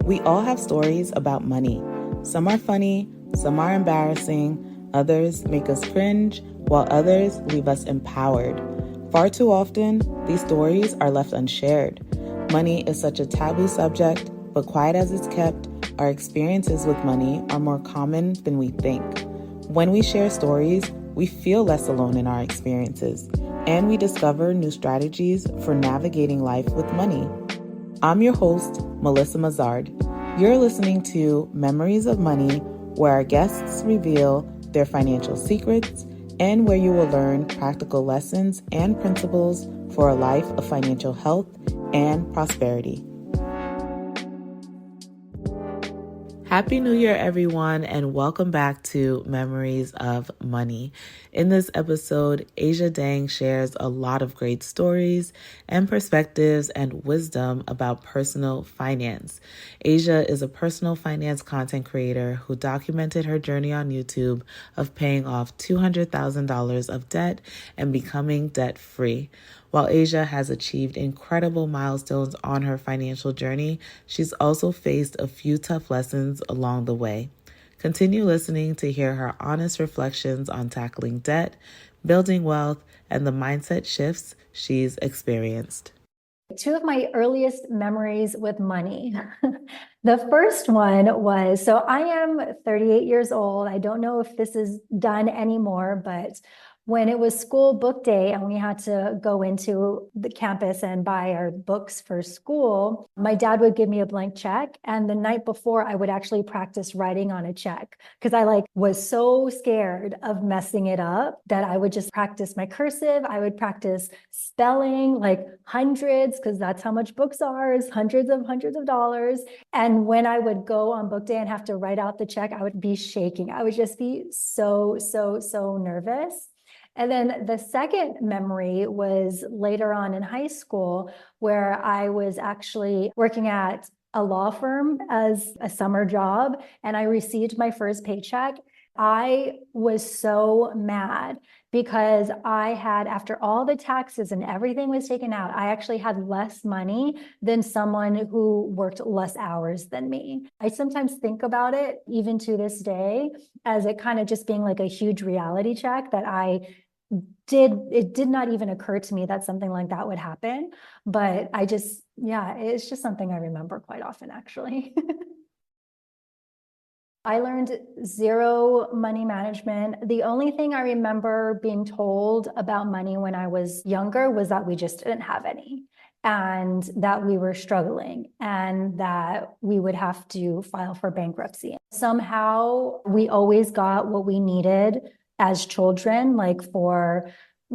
We all have stories about money. Some are funny, some are embarrassing, others make us cringe, while others leave us empowered. Far too often, these stories are left unshared. Money is such a taboo subject, but quiet as it's kept, our experiences with money are more common than we think. When we share stories, we feel less alone in our experiences, and we discover new strategies for navigating life with money. I'm your host, Melissa Mazard. You're listening to Memories of Money, where our guests reveal their financial secrets and where you will learn practical lessons and principles for a life of financial health and prosperity. Happy New Year, everyone, and welcome back to Memories of Money. In this episode, Asia Dang shares a lot of great stories and perspectives and wisdom about personal finance. Asia is a personal finance content creator who documented her journey on YouTube of paying off $200,000 of debt and becoming debt-free. While Asia has achieved incredible milestones on her financial journey, she's also faced a few tough lessons along the way. Continue listening to hear her honest reflections on tackling debt, building wealth, and the mindset shifts she's experienced. Two of my earliest memories with money. The first one was, so I am 38 years old. I don't know if this is done anymore, but when it was school book day and we had to go into the campus and buy our books for school, my dad would give me a blank check. And the night before, I would actually practice writing on a check because I was so scared of messing it up that I would just practice my cursive. I would practice spelling hundreds, because that's how much books are, is hundreds of dollars. And when I would go on book day and have to write out the check, I would be shaking. I would just be so nervous. And then the second memory was later on in high school, where I was actually working at a law firm as a summer job, and I received my first paycheck. I was so mad because I had, after all the taxes and everything was taken out, I actually had less money than someone who worked less hours than me. I sometimes think about it, even to this day, as it kind of just being like a huge reality check that it did not even occur to me that something like that would happen. But it's just something I remember quite often, actually. I learned zero money management. The only thing I remember being told about money when I was younger was that we just didn't have any, and that we were struggling, and that we would have to file for bankruptcy. Somehow we always got what we needed as children, like for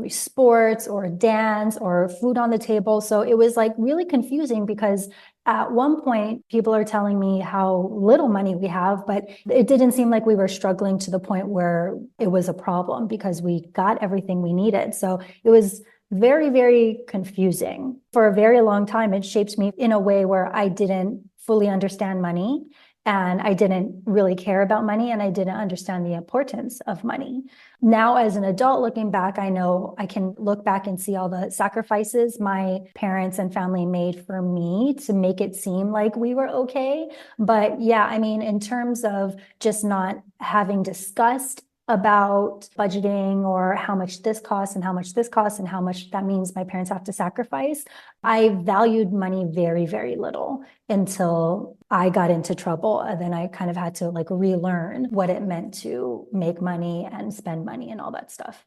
sports or dance or food on the table. So it was really confusing because at one point people are telling me how little money we have, but it didn't seem like we were struggling to the point where it was a problem because we got everything we needed. So it was very confusing. For a very long time, it shaped me in a way where I didn't fully understand money, and I didn't really care about money, and I didn't understand the importance of money. Now, as an adult looking back, I know I can look back and see all the sacrifices my parents and family made for me to make it seem like we were okay. But yeah, I mean, in terms of just not having discussed about budgeting or how much this costs and how much this costs and how much that means my parents have to sacrifice, I valued money very little until I got into trouble. And then I kind of had to relearn what it meant to make money and spend money and all that stuff.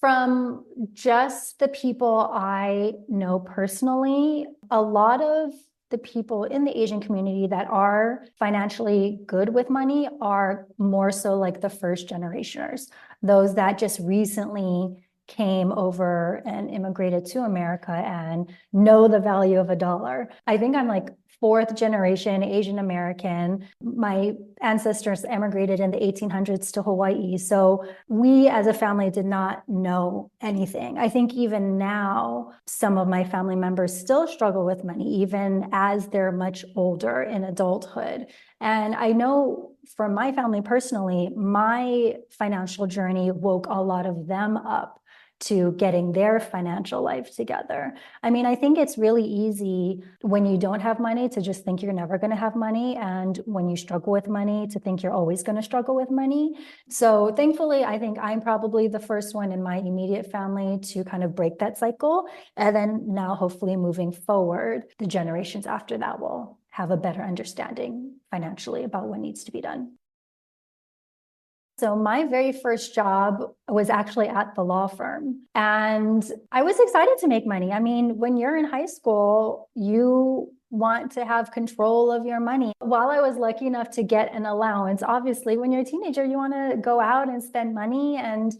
From just the people I know personally, a lot of the people in the Asian community that are financially good with money are more so like the first generationers, those that just recently came over and immigrated to America and know the value of a dollar. I think I'm fourth generation Asian American. My ancestors emigrated in the 1800s to Hawaii. So we as a family did not know anything. I think even now, some of my family members still struggle with money, even as they're much older in adulthood. And I know for my family personally, my financial journey woke a lot of them up to getting their financial life together. I mean, I think it's really easy when you don't have money to just think you're never going to have money. And when you struggle with money, to think you're always going to struggle with money. So thankfully, I think I'm probably the first one in my immediate family to kind of break that cycle. And then now, hopefully, moving forward, the generations after that will have a better understanding financially about what needs to be done. So my very first job was actually at the law firm, and I was excited to make money. I mean, when you're in high school, you want to have control of your money. While I was lucky enough to get an allowance, obviously, when you're a teenager, you want to go out and spend money. And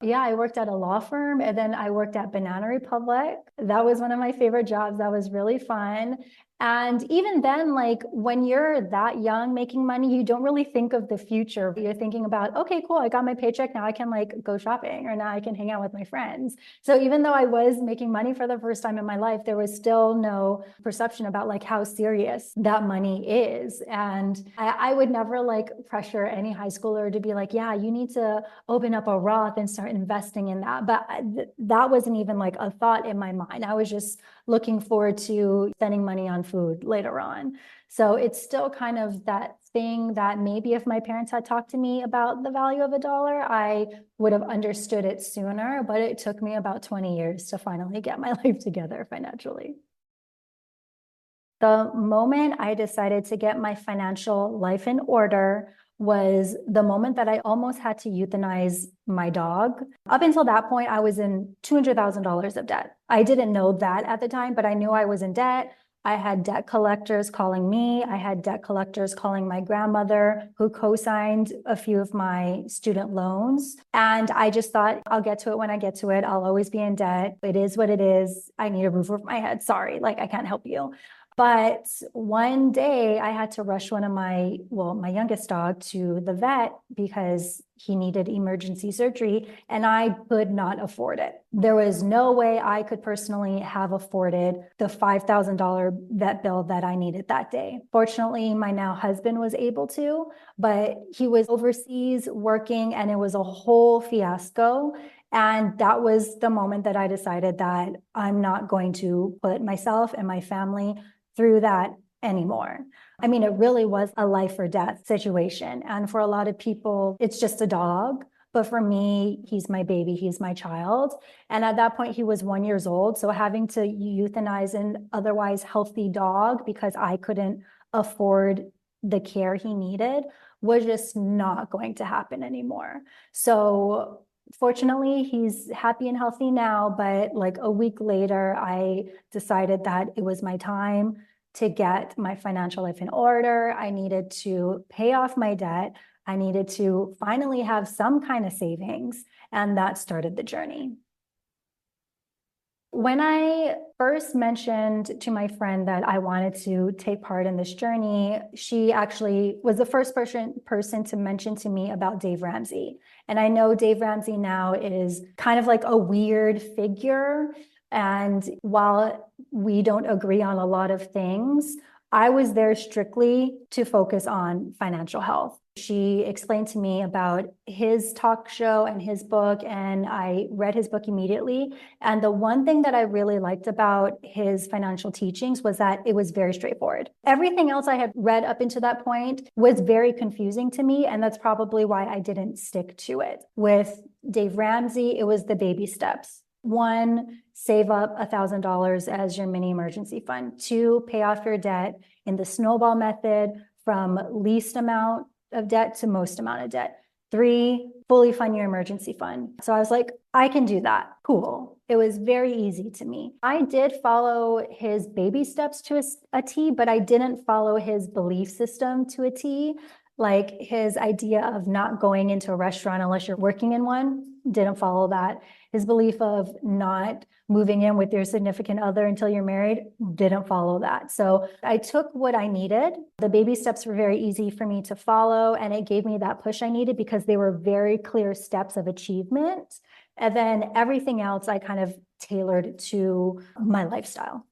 yeah, I worked at a law firm, and then I worked at Banana Republic. That was one of my favorite jobs. That was really fun. And even then, like when you're that young making money, you don't really think of the future. You're thinking about, okay, cool, I got my paycheck. Now I can like go shopping, or now I can hang out with my friends. So even though I was making money for the first time in my life, there was still no perception about like how serious that money is. And I would never like pressure any high schooler to be like, yeah, you need to open up a Roth and start investing in that. But that wasn't even like a thought in my mind. I was just looking forward to spending money on food later on. So it's still kind of that thing that maybe if my parents had talked to me about the value of a dollar, I would have understood it sooner, but it took me about 20 years to finally get my life together financially. The moment I decided to get my financial life in order was the moment that I almost had to euthanize my dog. Up until that point, I was in $200,000 of debt. I didn't know that at the time, but I knew I was in debt. I had debt collectors calling me. I had debt collectors calling my grandmother, who co-signed a few of my student loans. And I just thought, I'll get to it when I get to it. I'll always be in debt. It is what it is. I need a roof over my head. Sorry, like I can't help you. But one day I had to rush one of my youngest dog to the vet because he needed emergency surgery, and I could not afford it. There was no way I could personally have afforded the $5,000 vet bill that I needed that day. Fortunately, my now husband was able to, but he was overseas working, and it was a whole fiasco. And that was the moment that I decided that I'm not going to put myself and my family through that anymore. I mean, it really was a life or death situation. And for a lot of people, it's just a dog. But for me, he's my baby, he's my child. And at that point, he was 1 year old. So having to euthanize an otherwise healthy dog because I couldn't afford the care he needed was just not going to happen anymore. So fortunately, he's happy and healthy now, but like a week later, I decided that it was my time to get my financial life in order. I needed to pay off my debt. I needed to finally have some kind of savings, and that started the journey. When I first mentioned to my friend that I wanted to take part in this journey, she actually was the first person to mention to me about Dave Ramsey. And I know Dave Ramsey now is kind of like a weird figure. And while we don't agree on a lot of things, I was there strictly to focus on financial health. She explained to me about his talk show and his book, and I read his book immediately. And the one thing that I really liked about his financial teachings was that it was very straightforward. Everything else I had read up until that point was very confusing to me, and that's probably why I didn't stick to it. With Dave Ramsey, it was the baby steps. 1, save up $1,000 as your mini emergency fund. 2, pay off your debt in the snowball method from least amount of debt to most amount of debt. 3, fully fund your emergency fund. So I was like, I can do that. Cool. It was very easy to me. I did follow his baby steps to a T, but I didn't follow his belief system to a T. Like his idea of not going into a restaurant unless you're working in one, didn't follow that. His belief of not moving in with your significant other until you're married, didn't follow that. So I took what I needed. The baby steps were very easy for me to follow, and it gave me that push I needed because they were very clear steps of achievement. And then everything else I kind of tailored to my lifestyle.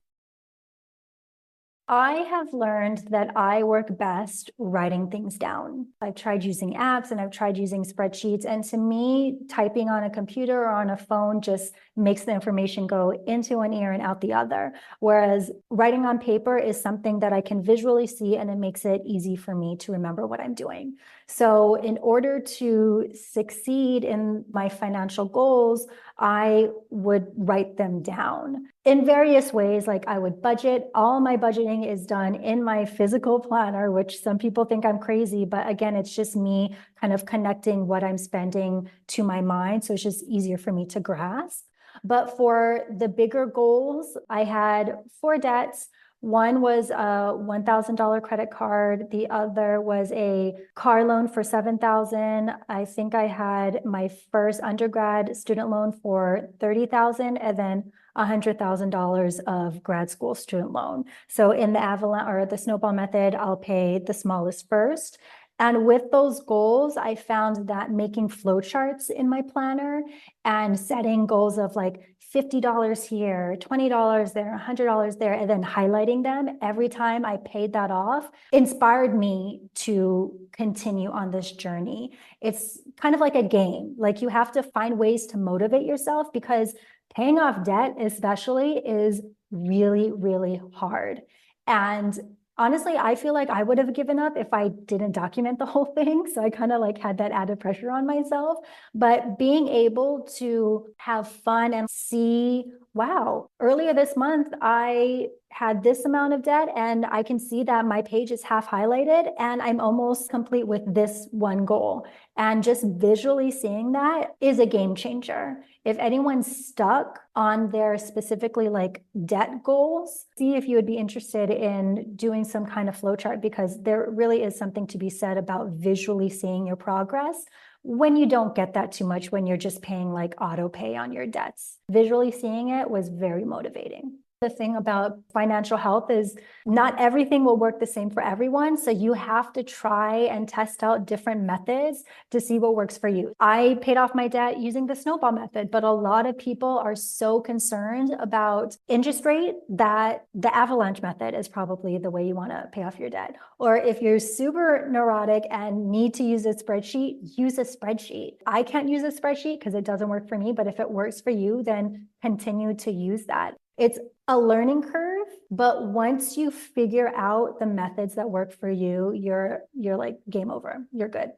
I have learned that I work best writing things down. I've tried using apps and I've tried using spreadsheets. And to me, typing on a computer or on a phone just makes the information go into one ear and out the other. Whereas writing on paper is something that I can visually see, and it makes it easy for me to remember what I'm doing. So in order to succeed in my financial goals, I would write them down in various ways. Like I would budget. All my budgeting is done in my physical planner, which some people think I'm crazy, but again, it's just me kind of connecting what I'm spending to my mind. So it's just easier for me to grasp. But for the bigger goals, I had 4 debts. One was a $1,000 credit card. The other was a car loan for $7,000. I think I had my first undergrad student loan for $30,000, and then $100,000 of grad school student loan. So in the avalanche or the snowball method, I'll pay the smallest first. And with those goals, I found that making flowcharts in my planner and setting goals of like $50 here, $20 there, $100 there, and then highlighting them every time I paid that off inspired me to continue on this journey. It's kind of like a game. Like you have to find ways to motivate yourself, because paying off debt especially is really, really hard. And honestly, I feel like I would have given up if I didn't document the whole thing. So I kind of like had that added pressure on myself. But being able to have fun and see, wow, earlier this month, I had this amount of debt and I can see that my page is half highlighted and I'm almost complete with this one goal. And just visually seeing that is a game changer. If anyone's stuck on their specifically like debt goals, see if you would be interested in doing some kind of flowchart, because there really is something to be said about visually seeing your progress when you don't get that too much, when you're just paying like auto pay on your debts. Visually seeing it was very motivating. The thing about financial health is not everything will work the same for everyone. So you have to try and test out different methods to see what works for you. I paid off my debt using the snowball method, but a lot of people are so concerned about interest rate that the avalanche method is probably the way you want to pay off your debt. Or if you're super neurotic and need to use a spreadsheet, use a spreadsheet. I can't use a spreadsheet because it doesn't work for me, but if it works for you, then continue to use that. It's a learning curve, but once you figure out the methods that work for you, you're like game over. You're good.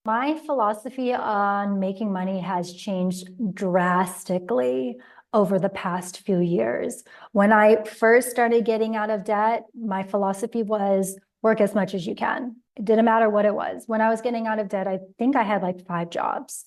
My philosophy on making money has changed drastically over the past few years. When I first started getting out of debt, my philosophy was work as much as you can. It didn't matter what it was. When I was getting out of debt, I think I had like 5 jobs.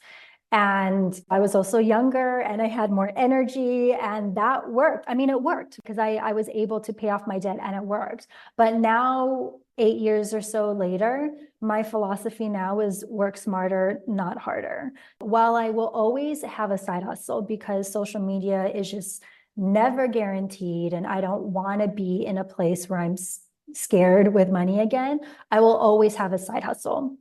And I was also younger and I had more energy, and that worked. I mean, it worked because I was able to pay off my debt and it worked. But now, 8 years or so later, my philosophy now is work smarter, not harder. While I will always have a side hustle because social media is just never guaranteed, and I don't want to be in a place where I'm scared with money again, I will always have a side hustle.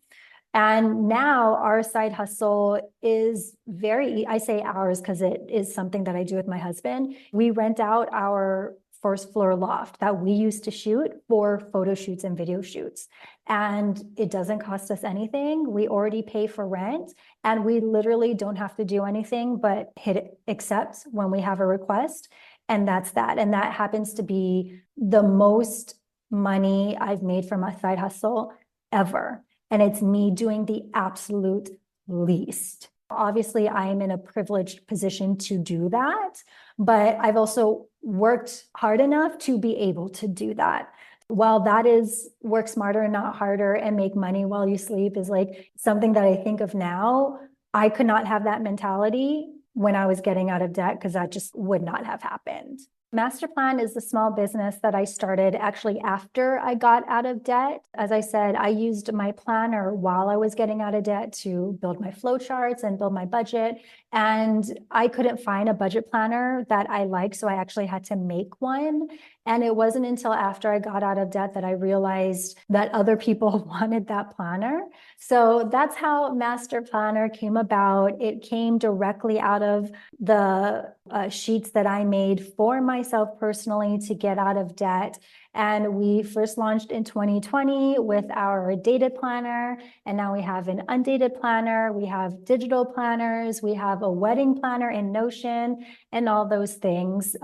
And now our side hustle is I say ours because it is something that I do with my husband. We rent out our first floor loft that we used to shoot for photo shoots and video shoots. And it doesn't cost us anything. We already pay for rent, and we literally don't have to do anything but hit accept when we have a request. And that's that. And that happens to be the most money I've made from my side hustle ever. And it's me doing the absolute least. Obviously, I'm in a privileged position to do that, but I've also worked hard enough to be able to do that. While that is work smarter and not harder and make money while you sleep is like something that I think of now, I could not have that mentality when I was getting out of debt, because that just would not have happened. Master Plan is the small business that I started actually after I got out of debt. As I said, I used my planner while I was getting out of debt to build my flowcharts and build my budget. And I couldn't find a budget planner that I liked, so I actually had to make one. And it wasn't until after I got out of debt that I realized that other people wanted that planner. So that's how Master Planner came about. It came directly out of the sheets that I made for my myself personally to get out of debt. And we first launched in 2020 with our dated planner. And now we have an undated planner. We have digital planners. We have a wedding planner in Notion and all those things.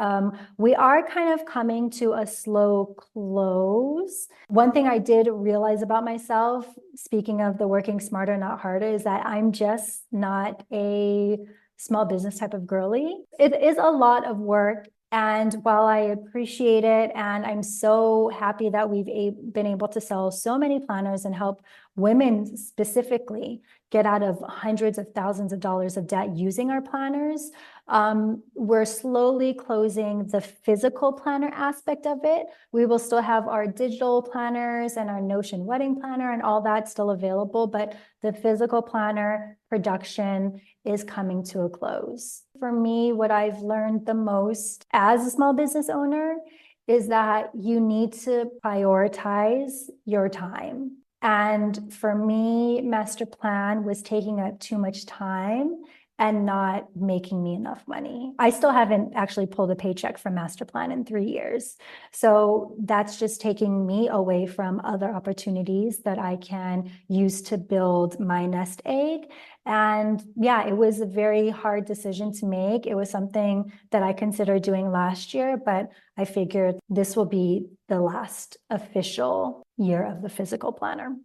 We are kind of coming to a slow close. One thing I did realize about myself, speaking of the working smarter, not harder, is that I'm just not a small business type of girly. It is a lot of work. And while I appreciate it, and I'm so happy that we've been able to sell so many planners and help women specifically get out of hundreds of thousands of dollars of debt using our planners, we're slowly closing the physical planner aspect of it. We will still have our digital planners and our Notion wedding planner and all that still available, but the physical planner production is coming to a close. For me, what I've learned the most as a small business owner is that you need to prioritize your time. And for me, master plan was taking up too much time and not making me enough money. I still haven't actually pulled a paycheck from master plan in 3 years. So that's just taking me away from other opportunities that I can use to build my nest egg. And yeah, it was a very hard decision to make. It was something that I considered doing last year, but I figured this will be the last official year of the physical planner.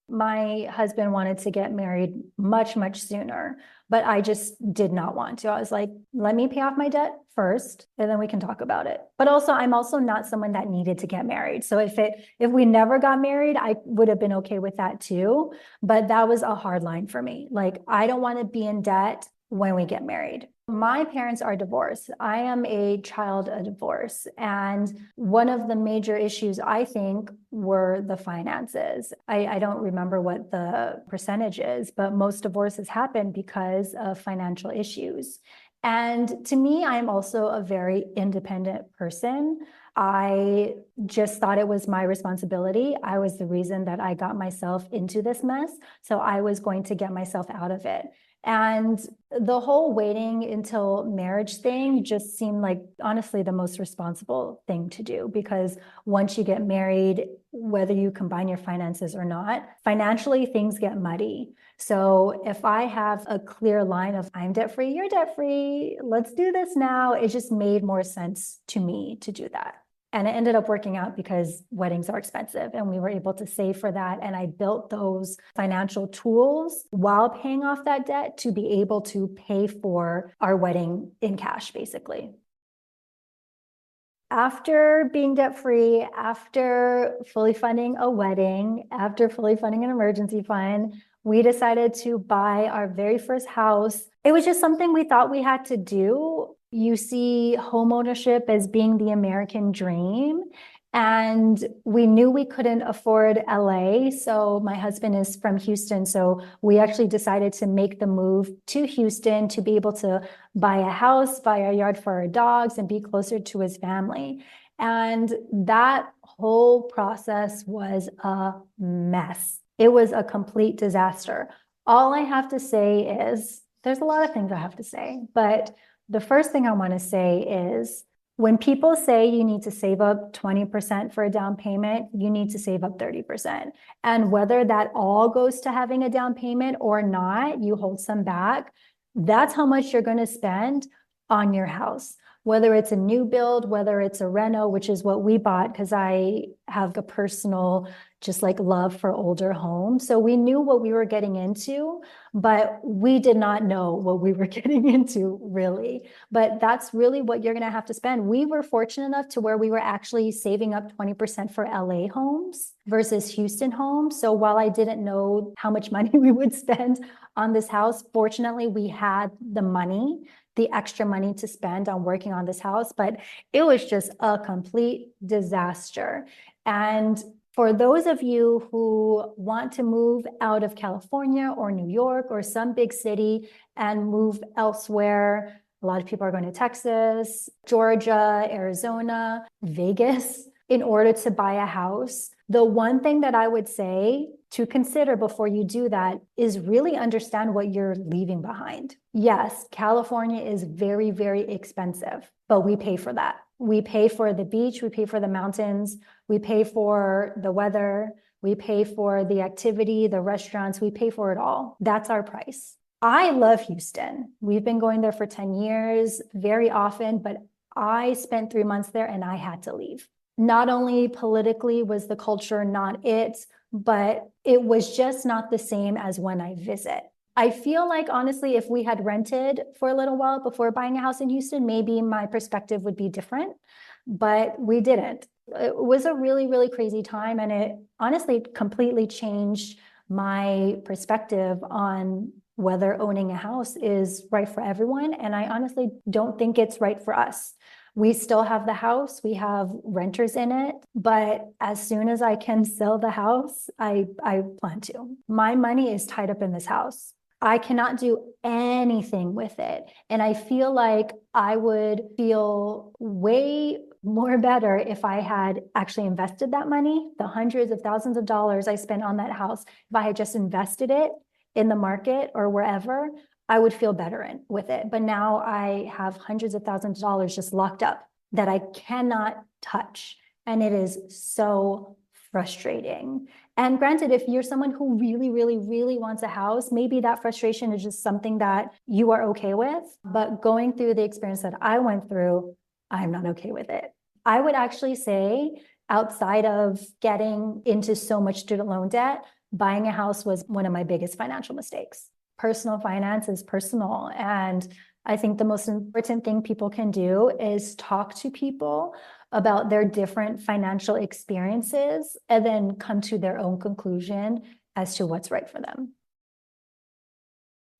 My husband wanted to get married much, much sooner, but I just did not want to. I was like, let me pay off my debt first, and then we can talk about it. But also, I'm also not someone that needed to get married. So if we never got married, I would have been okay with that too. But that was a hard line for me. Like, I don't want to be in debt when we get married. My parents are divorced. I am a child of divorce. And one of the major issues, I think, were the finances. I don't remember what the percentage is, but most divorces happen because of financial issues. And to me, I'm also a very independent person. I just thought it was my responsibility. I was the reason that I got myself into this mess. So I was going to get myself out of it. And the whole waiting until marriage thing just seemed like, honestly, the most responsible thing to do, because once you get married, whether you combine your finances or not, financially things get muddy. So if I have a clear line of I'm debt free, you're debt free, let's do this now, it just made more sense to me to do that. And it ended up working out because weddings are expensive and we were able to save for that. And I built those financial tools while paying off that debt to be able to pay for our wedding in cash, basically. After being debt-free, after fully funding a wedding, after fully funding an emergency fund, we decided to buy our very first house. It was just something we thought we had to do. You see homeownership as being the American dream. And we knew we couldn't afford LA. So my husband is from Houston. So we actually decided to make the move to Houston to be able to buy a house, buy a yard for our dogs, and be closer to his family. And that whole process was a mess. It was a complete disaster. All I have to say is, there's a lot of things I have to say, but the first thing I want to say is, when people say you need to save up 20% for a down payment, you need to save up 30%. And whether that all goes to having a down payment or not, you hold some back, that's how much you're going to spend on your house. Whether it's a new build, whether it's a reno, which is what we bought, because I have a personal just like love for older homes. So we knew what we were getting into, but we did not know what we were getting into, really. But that's really what you're going to have to spend. We were fortunate enough to where we were actually saving up 20% for LA homes versus Houston homes. So while I didn't know how much money we would spend on this house, fortunately, we had the money, the extra money to spend on working on this house, but it was just a complete disaster. And for those of you who want to move out of California or New York or some big city and move elsewhere, a lot of people are going to Texas, Georgia, Arizona, Vegas, in order to buy a house. The one thing that I would say to consider before you do that is really understand what you're leaving behind. Yes, California is very, very expensive, but we pay for that. We pay for the beach, we pay for the mountains, we pay for the weather, we pay for the activity, the restaurants, we pay for it all. That's our price. I love Houston. We've been going there for 10 years very often, but I spent 3 months there and I had to leave. Not only politically was the culture not it, but it was just not the same as when I visit. I feel like, honestly, if we had rented for a little while before buying a house in Houston, maybe my perspective would be different, but we didn't. It was a really, really crazy time, and it honestly completely changed my perspective on whether owning a house is right for everyone. And I honestly don't think it's right for us. We still have the house, we have renters in it, but as soon as I can sell the house, I plan to. My money is tied up in this house. I cannot do anything with it. And I feel like I would feel way more better if I had actually invested that money, the hundreds of thousands of dollars I spent on that house. If I had just invested it in the market or wherever, I would feel better with it. But now I have hundreds of thousands of dollars just locked up that I cannot touch. And it is so frustrating. And granted, if you're someone who really, really, really wants a house, maybe that frustration is just something that you are okay with. But going through the experience that I went through, I'm not okay with it. I would actually say, outside of getting into so much student loan debt, buying a house was one of my biggest financial mistakes. Personal finance is personal. And I think the most important thing people can do is talk to people about their different financial experiences and then come to their own conclusion as to what's right for them.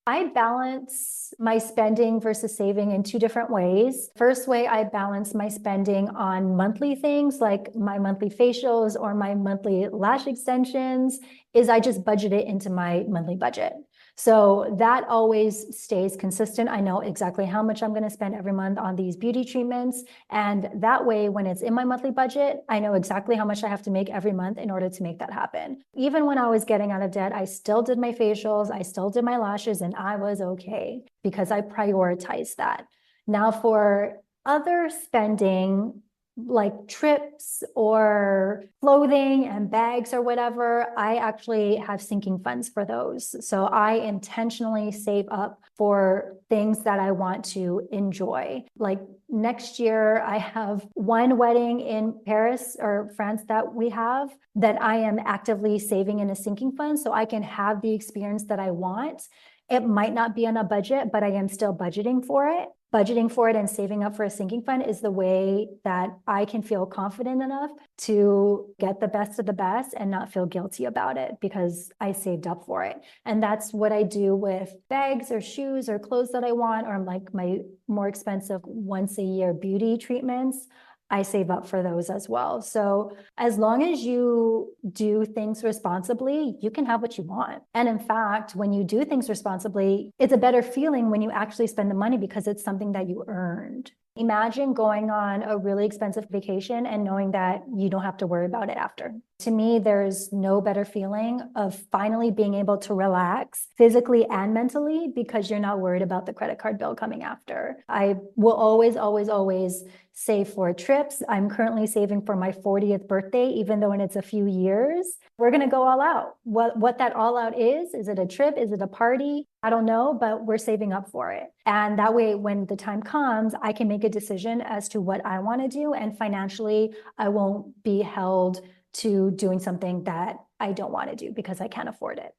I balance my spending versus saving in two different ways. First way, I balance my spending on monthly things like my monthly facials or my monthly lash extensions is I just budget it into my monthly budget. So that always stays consistent. I know exactly how much I'm going to spend every month on these beauty treatments. And that way, when it's in my monthly budget, I know exactly how much I have to make every month in order to make that happen. Even when I was getting out of debt, I still did my facials, I still did my lashes, and I was okay because I prioritized that. Now for other spending, like trips or clothing and bags or whatever, I actually have sinking funds for those. So I intentionally save up for things that I want to enjoy. Like next year, I have one wedding in Paris or France that we have that I am actively saving in a sinking fund so I can have the experience that I want. It might not be on a budget, but I am still budgeting for it. Budgeting for it and saving up for a sinking fund is the way that I can feel confident enough to get the best of the best and not feel guilty about it because I saved up for it. And that's what I do with bags or shoes or clothes that I want, or like my more expensive once a year beauty treatments. I save up for those as well. So as long as you do things responsibly, you can have what you want. And in fact, when you do things responsibly, it's a better feeling when you actually spend the money because it's something that you earned. Imagine going on a really expensive vacation and knowing that you don't have to worry about it after. To me, there's no better feeling of finally being able to relax physically and mentally because you're not worried about the credit card bill coming after. I will always, always, always save for trips. I'm currently saving for my 40th birthday, even though it's a few years. We're going to go all out. What that all out is it a trip? Is it a party? I don't know, but we're saving up for it. And that way, when the time comes, I can make a decision as to what I want to do. And financially, I won't be held to doing something that I don't want to do because I can't afford it.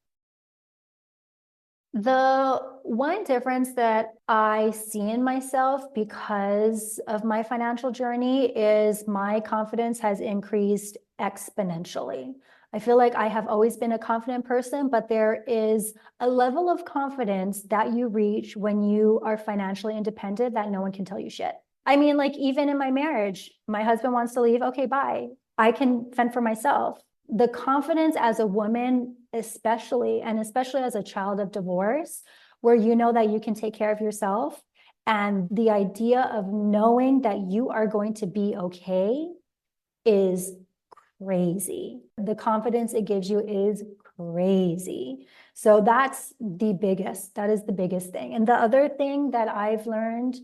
The one difference that I see in myself because of my financial journey is my confidence has increased exponentially. I feel like I have always been a confident person, but there is a level of confidence that you reach when you are financially independent that no one can tell you shit. I mean, like even in my marriage, my husband wants to leave. Okay, bye. I can fend for myself. The confidence as a woman, especially as a child of divorce, where you know that you can take care of yourself, and the idea of knowing that you are going to be okay is crazy. The confidence it gives you is crazy. So that's the biggest, that is the biggest thing. And the other thing that I've learned,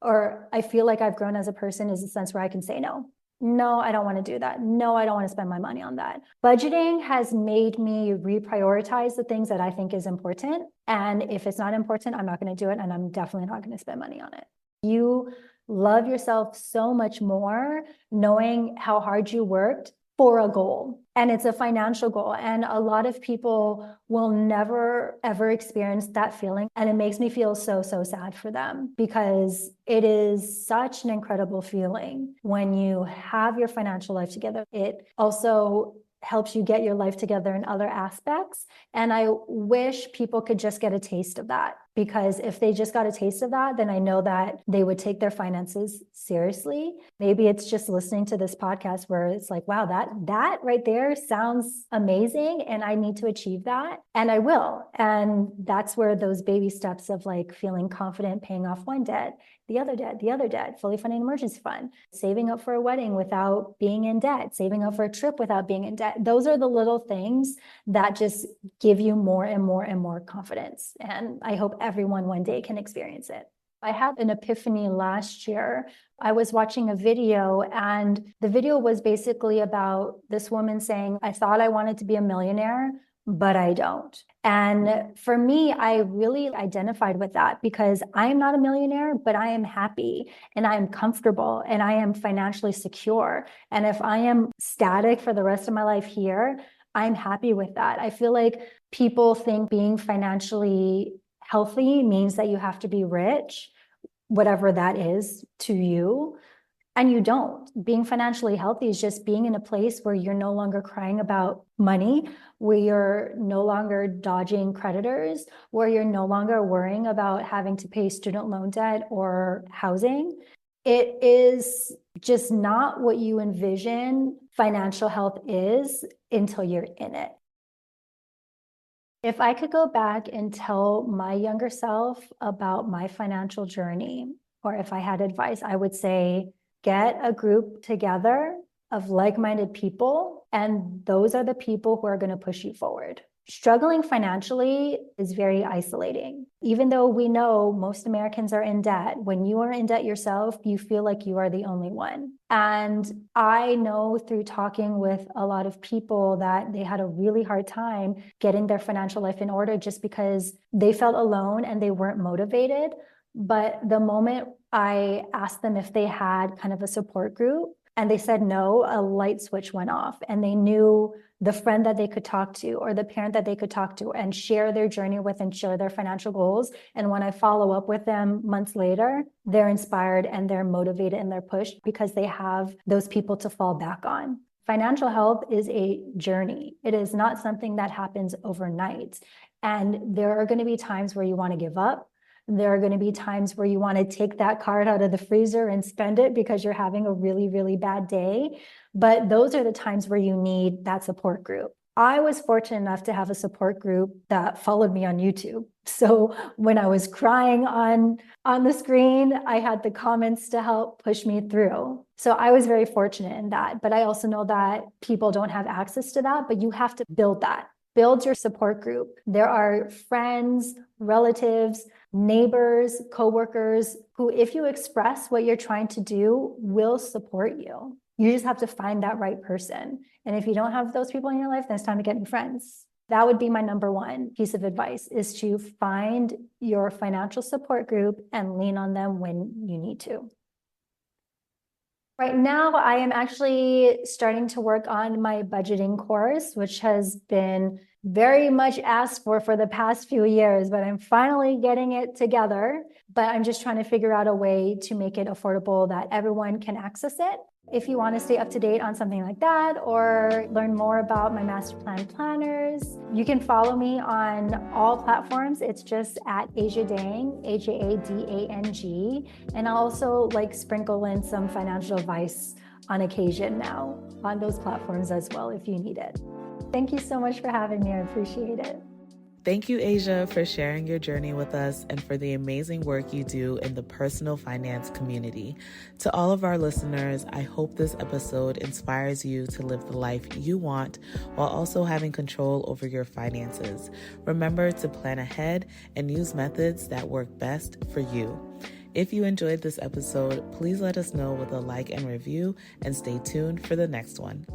or I feel like I've grown as a person, is a sense where I can say no. No, I don't want to do that. No, I don't want to spend my money on that. Budgeting has made me reprioritize the things that I think is important. And if it's not important, I'm not going to do it. And I'm definitely not going to spend money on it. You love yourself so much more knowing how hard you worked for a goal. And it's a financial goal. And a lot of people will never, ever experience that feeling. And it makes me feel so, so sad for them, because it is such an incredible feeling when you have your financial life together. It also helps you get your life together in other aspects. And I wish people could just get a taste of that, because if they just got a taste of that, then I know that they would take their finances seriously. Maybe it's just listening to this podcast where it's like, wow, that right there sounds amazing and I need to achieve that, and I will. And that's where those baby steps of like feeling confident, paying off one debt, the other debt, fully funding an emergency fund, saving up for a wedding without being in debt, saving up for a trip without being in debt. Those are the little things that just give you more and more and more confidence. And I hope everyone one day can experience it. I had an epiphany last year. I was watching a video, and the video was basically about this woman saying, I thought I wanted to be a millionaire, but I don't. And for me, I really identified with that, because I am not a millionaire, but I am happy and I am comfortable and I am financially secure. And if I am static for the rest of my life here, I'm happy with that. I feel like people think being financially healthy means that you have to be rich, whatever that is to you. And you don't. Being financially healthy is just being in a place where you're no longer crying about money, where you're no longer dodging creditors, where you're no longer worrying about having to pay student loan debt or housing. It is just not what you envision financial health is until you're in it. If I could go back and tell my younger self about my financial journey, or if I had advice, I would say, get a group together of like-minded people, and those are the people who are going to push you forward. Struggling financially is very isolating. Even though we know most Americans are in debt, when you are in debt yourself, you feel like you are the only one. And I know through talking with a lot of people that they had a really hard time getting their financial life in order just because they felt alone and they weren't motivated. But the moment I asked them if they had kind of a support group and they said no, a light switch went off, and they knew the friend that they could talk to or the parent that they could talk to and share their journey with and share their financial goals. And when I follow up with them months later, they're inspired and they're motivated and they're pushed because they have those people to fall back on. Financial health is a journey. It is not something that happens overnight. And there are going to be times where you want to give up. There are going to be times where you want to take that card out of the freezer and spend it because you're having a really, really bad day. But those are the times where you need that support group. I was fortunate enough to have a support group that followed me on YouTube. So when I was crying on the screen, I had the comments to help push me through. So I was very fortunate in that. But I also know that people don't have access to that, but you have to build that. Build your support group. There are friends, relatives, neighbors, coworkers who, if you express what you're trying to do, will support you. You just have to find that right person. And if you don't have those people in your life, then it's time to get new friends. That would be my number one piece of advice, is to find your financial support group and lean on them when you need to. Right now, I am actually starting to work on my budgeting course, which has been very much asked for the past few years, but I'm finally getting it together. But I'm just trying to figure out a way to make it affordable that everyone can access it. If you want to stay up to date on something like that or learn more about my master plan planners, you can follow me on all platforms. It's just at Asia Dang, AJADANG. And I'll also sprinkle in some financial advice on occasion now on those platforms as well if you need it. Thank you so much for having me. I appreciate it. Thank you, Asia, for sharing your journey with us and for the amazing work you do in the personal finance community. To all of our listeners, I hope this episode inspires you to live the life you want while also having control over your finances. Remember to plan ahead and use methods that work best for you. If you enjoyed this episode, please let us know with a like and review, and stay tuned for the next one.